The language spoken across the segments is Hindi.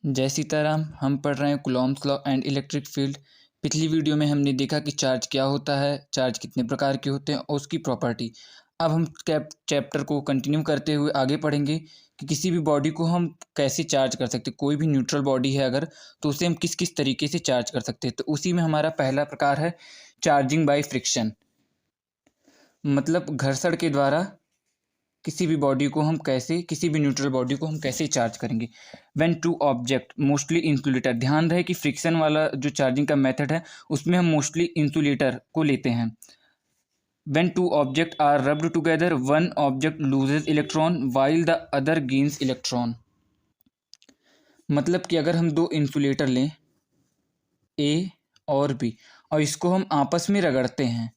जय सीताराम। हम पढ़ रहे हैं Coulomb's law and electric field. पिछली वीडियो में हमने देखा कि चार्ज क्या होता है, चार्ज कितने प्रकार के होते हैं और उसकी प्रॉपर्टी। अब हम चैप्टर को कंटिन्यू करते हुए आगे पढ़ेंगे कि किसी भी बॉडी को हम कैसे चार्ज कर सकते हैं। कोई भी न्यूट्रल बॉडी है अगर, तो उसे हम किस किस तरीके से चार्ज कर सकते हैं। तो उसी में हमारा पहला प्रकार है चार्जिंग बाय फ्रिक्शन, मतलब घर्षण के द्वारा किसी भी बॉडी को हम कैसे, किसी भी न्यूट्रल बॉडी को हम कैसे चार्ज करेंगे। When two object mostly insulator, ध्यान रहे कि फ्रिक्शन वाला जो चार्जिंग का मेथड है उसमें हम मोस्टली इंसुलेटर को लेते हैं। When two object are rubbed together one object loses electron while the other gains electron, मतलब कि अगर हम दो इंसुलेटर लें ए और बी और इसको हम आपस में रगड़ते हैं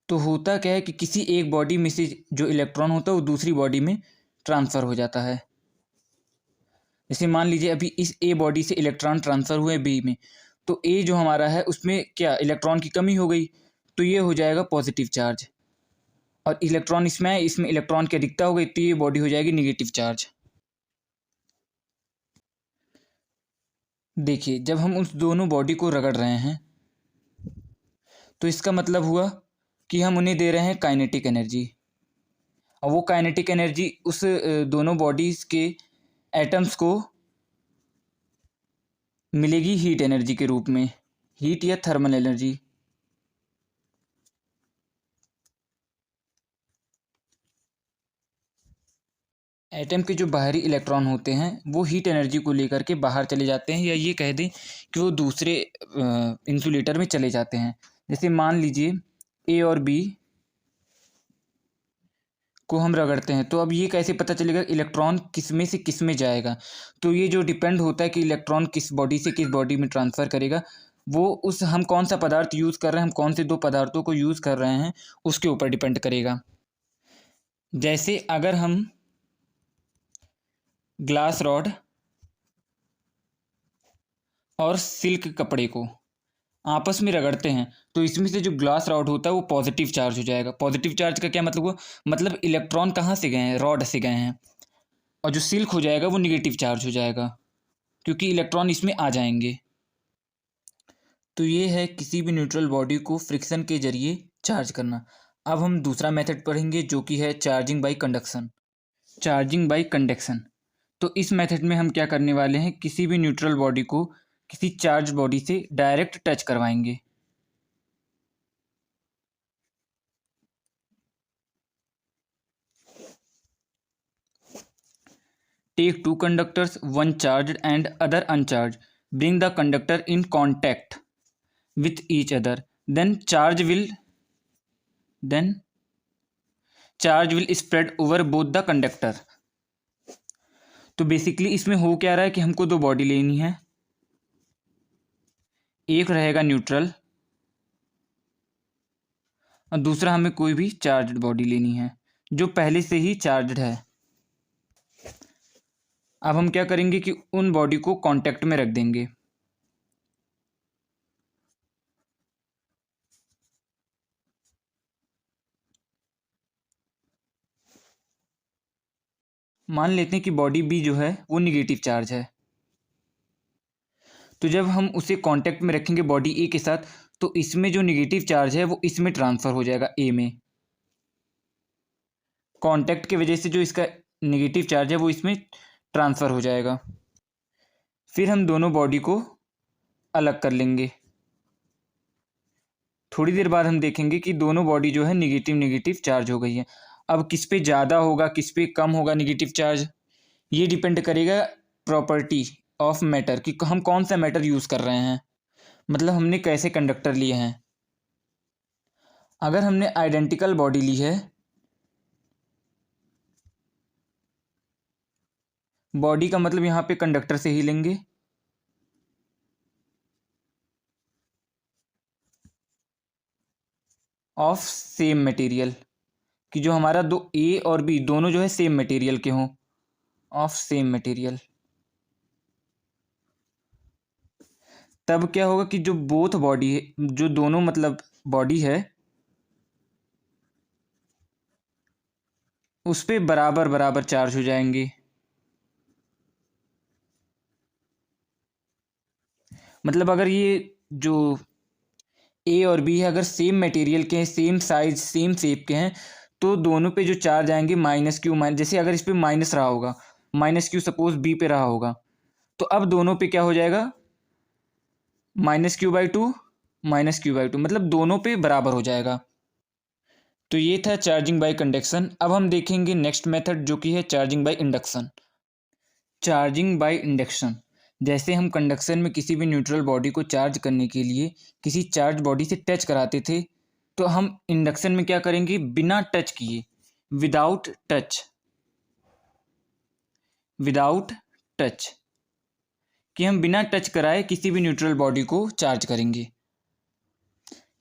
तो होता क्या है कि किसी एक बॉडी में से जो इलेक्ट्रॉन होता है वो दूसरी बॉडी में ट्रांसफ़र हो जाता है। जैसे मान लीजिए अभी इस ए बॉडी से इलेक्ट्रॉन ट्रांसफ़र हुए बी में, तो ए जो हमारा है उसमें क्या इलेक्ट्रॉन की कमी हो गई, तो ये हो जाएगा पॉजिटिव चार्ज। और इलेक्ट्रॉन इसमें है, इसमें इलेक्ट्रॉन की अधिकता हो गई तो ये बॉडी हो जाएगी निगेटिव चार्ज। देखिए जब हम उस दोनों बॉडी को रगड़ रहे हैं तो इसका मतलब हुआ कि हम उन्हें दे रहे हैं काइनेटिक एनर्जी, और वो काइनेटिक एनर्जी उस दोनों बॉडीज़ के एटम्स को मिलेगी हीट एनर्जी के रूप में, हीट या थर्मल एनर्जी। एटम के जो बाहरी इलेक्ट्रॉन होते हैं वो हीट एनर्जी को लेकर के बाहर चले जाते हैं, या ये कह दें कि वो दूसरे इंसुलेटर में चले जाते हैं। जैसे मान लीजिए ए और बी को हम रगड़ते हैं, तो अब ये कैसे पता चलेगा इलेक्ट्रॉन किस में से किस में जाएगा। तो ये जो डिपेंड होता है कि इलेक्ट्रॉन किस बॉडी से किस बॉडी में ट्रांसफ़र करेगा, वो उस हम कौन सा पदार्थ यूज़ कर रहे हैं, हम कौन से दो पदार्थों को यूज़ कर रहे हैं उसके ऊपर डिपेंड करेगा। जैसे अगर हम ग्लास रॉड और सिल्क कपड़े को आपस में रगड़ते हैं तो इसमें से जो ग्लास रॉड होता है वो पॉजिटिव चार्ज हो जाएगा। पॉजिटिव चार्ज का क्या मतलब हुआ, मतलब इलेक्ट्रॉन कहाँ से गए हैं, रॉड से गए हैं। और जो सिल्क हो जाएगा वो निगेटिव चार्ज हो जाएगा क्योंकि इलेक्ट्रॉन इसमें आ जाएंगे। तो ये है किसी भी न्यूट्रल बॉडी को फ्रिक्शन के जरिए चार्ज करना। अब हम दूसरा मेथड पढ़ेंगे जो कि है charging by conduction. Charging by conduction, तो इस मेथड में हम क्या करने वाले हैं, किसी भी न्यूट्रल बॉडी को किसी चार्ज बॉडी से डायरेक्ट टच करवाएंगे। Take two conductors, one charged and other uncharged. Bring the conductor in contact with each other. Then charge will spread over both the conductor. तो बेसिकली इसमें हो क्या रहा है कि हमको दो बॉडी लेनी है, एक रहेगा न्यूट्रल और दूसरा हमें कोई भी चार्ज्ड बॉडी लेनी है जो पहले से ही चार्ज्ड है। अब हम क्या करेंगे कि उन बॉडी को कांटेक्ट में रख देंगे। मान लेते हैं कि बॉडी बी जो है वो निगेटिव चार्ज है, तो जब हम उसे कांटेक्ट में रखेंगे बॉडी ए के साथ तो इसमें जो निगेटिव चार्ज है वो इसमें ट्रांसफ़र हो जाएगा ए में। कांटेक्ट की वजह से जो इसका निगेटिव चार्ज है वो इसमें ट्रांसफ़र हो जाएगा। फिर हम दोनों बॉडी को अलग कर लेंगे। थोड़ी देर बाद हम देखेंगे कि दोनों बॉडी जो है निगेटिव निगेटिव चार्ज हो गई है। अब किस पे ज़्यादा होगा किस पे कम होगा निगेटिव चार्ज, ये डिपेंड करेगा प्रॉपर्टी ऑफ मैटर कि हम कौन सा मैटर यूज़ कर रहे हैं, मतलब हमने कैसे कंडक्टर लिए हैं। अगर हमने आइडेंटिकल बॉडी ली है, बॉडी का मतलब यहाँ पे कंडक्टर से ही लेंगे, ऑफ सेम मटेरियल, कि जो हमारा दो ए और बी दोनों जो है सेम मटेरियल के हों, ऑफ सेम मटेरियल। तब क्या होगा कि जो बोथ बॉडी है, जो दोनों मतलब बॉडी है उस पे बराबर बराबर चार्ज हो जाएंगे। मतलब अगर ये जो ए और बी है अगर सेम मटेरियल के हैं, सेम साइज सेम शेप के हैं, तो दोनों पे जो चार्ज आएंगे माइनस क्यू माइनस, जैसे अगर इस पे माइनस रहा होगा, माइनस क्यू सपोज बी पे रहा होगा, तो अब दोनों पे क्या हो जाएगा, -q/2 -q/2, मतलब दोनों पे बराबर हो जाएगा। तो ये था चार्जिंग बाय कंडक्शन। अब हम देखेंगे नेक्स्ट मेथड जो कि है charging by induction. Charging by induction, जैसे हम कंडक्शन में किसी भी न्यूट्रल बॉडी को चार्ज करने के लिए किसी चार्ज बॉडी से टच कराते थे, तो हम इंडक्शन में क्या करेंगे, बिना टच किए, विदाउट टच, विदाउट टच, कि हम बिना टच कराए किसी भी न्यूट्रल बॉडी को चार्ज करेंगे।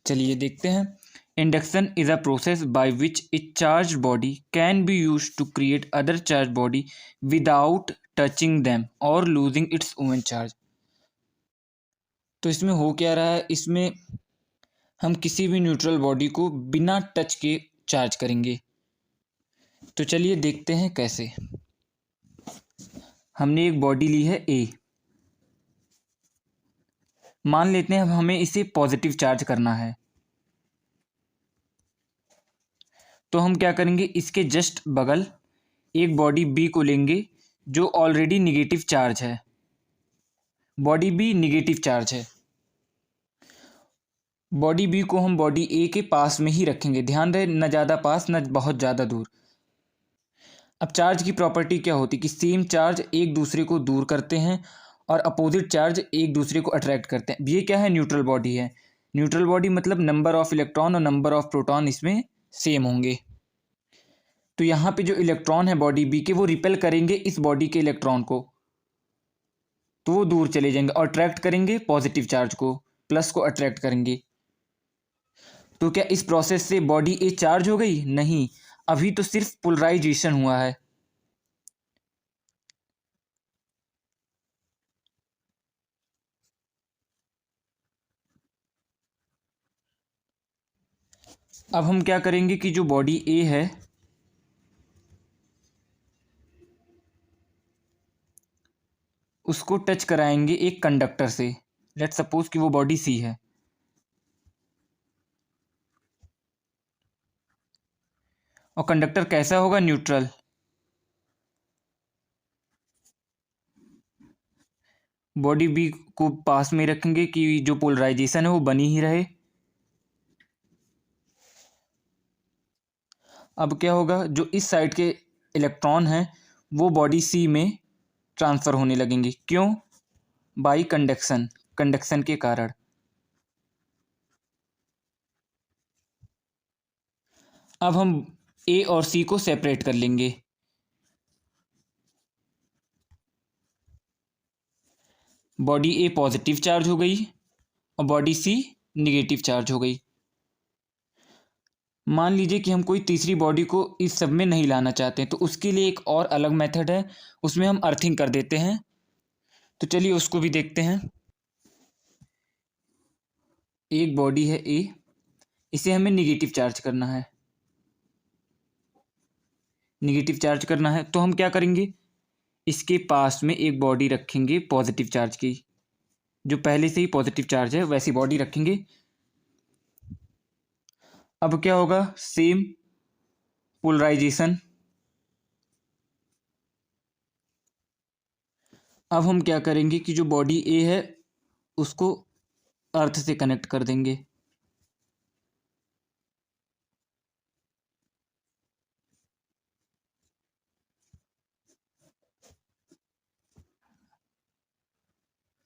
चलिए देखते हैं। Induction is a process by which a charge body can be use to create other charge body without touching them और लूजिंग इट्स ओन चार्ज। तो इसमें हो क्या रहा है, इसमें हम किसी भी न्यूट्रल बॉडी को बिना टच के चार्ज करेंगे। तो चलिए देखते हैं कैसे। हमने एक बॉडी ली है ए, मान लेते हैं अब हमें इसे पॉजिटिव चार्ज करना है, तो हम क्या करेंगे, इसके जस्ट बगल एक बॉडी बी को लेंगे जो ऑलरेडी निगेटिव चार्ज है, बॉडी बी निगेटिव चार्ज है, बॉडी बी को हम बॉडी ए के पास में ही रखेंगे, ध्यान रहे न ज़्यादा पास न बहुत ज़्यादा दूर। अब चार्ज की प्रॉपर्टी क्या होती है कि सेम चार्ज एक दूसरे को दूर करते हैं और अपोजिट चार्ज एक दूसरे को अट्रैक्ट करते हैं। ये क्या है, न्यूट्रल बॉडी है। न्यूट्रल बॉडी मतलब नंबर ऑफ इलेक्ट्रॉन और नंबर ऑफ प्रोटॉन इसमें सेम होंगे। तो यहाँ पे जो इलेक्ट्रॉन है बॉडी बी के, वो रिपेल करेंगे इस बॉडी के इलेक्ट्रॉन को, तो वो दूर चले जाएंगे और अट्रैक्ट करेंगे पॉजिटिव चार्ज को, प्लस को अट्रैक्ट करेंगे। तो क्या इस प्रोसेस से बॉडी ए चार्ज हो गई? नहीं, अभी तो सिर्फ पोलराइजेशन हुआ है। अब हम क्या करेंगे कि जो बॉडी ए है उसको टच कराएंगे एक कंडक्टर से। लेट्स सपोज कि वो बॉडी सी है, और कंडक्टर कैसा होगा, न्यूट्रल। बॉडी बी को पास में रखेंगे कि जो पोलराइजेशन है वो बनी ही रहे। अब क्या होगा, जो इस साइड के इलेक्ट्रॉन हैं वो बॉडी सी में ट्रांसफ़र होने लगेंगे। क्यों? बाई कंडक्शन, कंडक्शन के कारण। अब हम ए और सी को सेपरेट कर लेंगे। बॉडी ए पॉजिटिव चार्ज हो गई और बॉडी सी निगेटिव चार्ज हो गई। मान लीजिए कि हम कोई तीसरी बॉडी को इस सब में नहीं लाना चाहते हैं, तो उसके लिए एक और अलग मेथड है, उसमें हम अर्थिंग कर देते हैं। तो चलिए उसको भी देखते हैं। एक बॉडी है ए, इसे हमें निगेटिव चार्ज करना है, निगेटिव चार्ज करना है। तो हम क्या करेंगे, इसके पास में एक बॉडी रखेंगे पॉजिटिव चार्ज की, जो पहले से ही पॉजिटिव चार्ज है वैसी बॉडी रखेंगे। अब क्या होगा, सेम पोलराइजेशन। अब हम क्या करेंगे कि जो बॉडी ए है उसको अर्थ से कनेक्ट कर देंगे।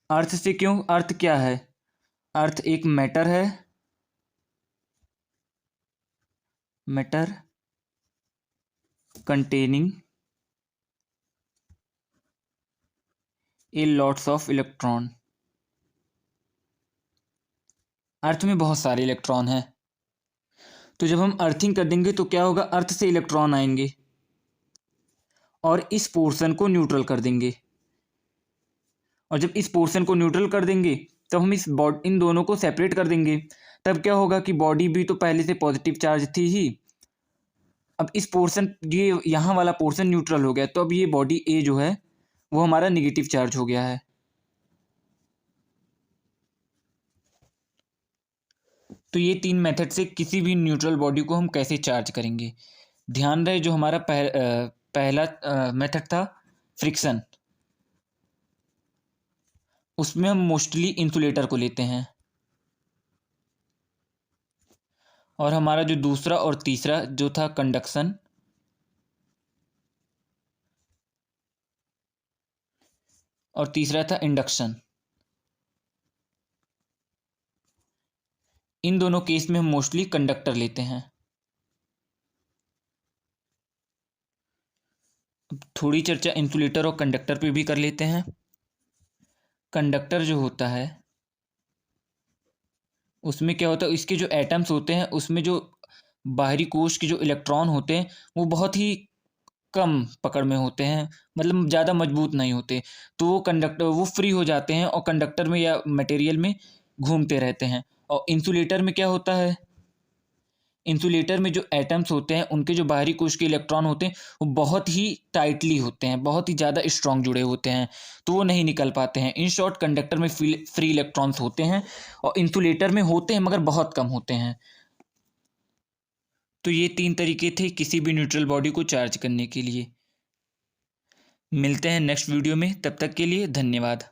अर्थ से क्यों? अर्थ क्या है? अर्थ एक मैटर है, matter containing a lots of electron. Earth में बहुत सारे इलेक्ट्रॉन हैं, तो जब हम अर्थिंग कर देंगे तो क्या होगा, अर्थ से इलेक्ट्रॉन आएंगे और इस पोर्शन को न्यूट्रल कर देंगे। और जब इस पोर्शन को न्यूट्रल कर देंगे तब हम इन दोनों को सेपरेट कर देंगे। तब क्या होगा कि बॉडी भी तो पहले से पॉजिटिव चार्ज थी ही, अब इस पोर्शन, ये यहाँ वाला पोर्शन न्यूट्रल हो गया, तो अब ये बॉडी ए जो है वो हमारा निगेटिव चार्ज हो गया है। तो ये 3 मेथड से किसी भी न्यूट्रल बॉडी को हम कैसे चार्ज करेंगे। ध्यान रहे जो हमारा पहला मेथड था फ्रिक्शन, उसमें हम मोस्टली इंसुलेटर को लेते हैं, और हमारा जो दूसरा और तीसरा जो था कंडक्शन, और तीसरा था इंडक्शन, इन दोनों केस में हम मोस्टली कंडक्टर लेते हैं। अब थोड़ी चर्चा इंसुलेटर और कंडक्टर पे भी कर लेते हैं। कंडक्टर जो होता है उसमें क्या होता है, इसके जो एटम्स होते हैं उसमें जो बाहरी कोश के जो इलेक्ट्रॉन होते हैं वो बहुत ही कम पकड़ में होते हैं, मतलब ज़्यादा मजबूत नहीं होते, तो वो कंडक्टर वो फ्री हो जाते हैं और कंडक्टर में या मटेरियल में घूमते रहते हैं। और इंसुलेटर में क्या होता है, इंसुलेटर में जो एटम्स होते हैं उनके जो बाहरी कोश के इलेक्ट्रॉन होते हैं वो बहुत ही टाइटली होते हैं, बहुत ही ज़्यादा स्ट्रांग जुड़े होते हैं, तो वो नहीं निकल पाते हैं। इन शॉर्ट कंडक्टर में फ्री इलेक्ट्रॉन्स होते हैं और इंसुलेटर में होते हैं मगर बहुत कम होते हैं। तो ये 3 तरीके थे किसी भी न्यूट्रल बॉडी को चार्ज करने के लिए। मिलते हैं नेक्स्ट वीडियो में, तब तक के लिए धन्यवाद।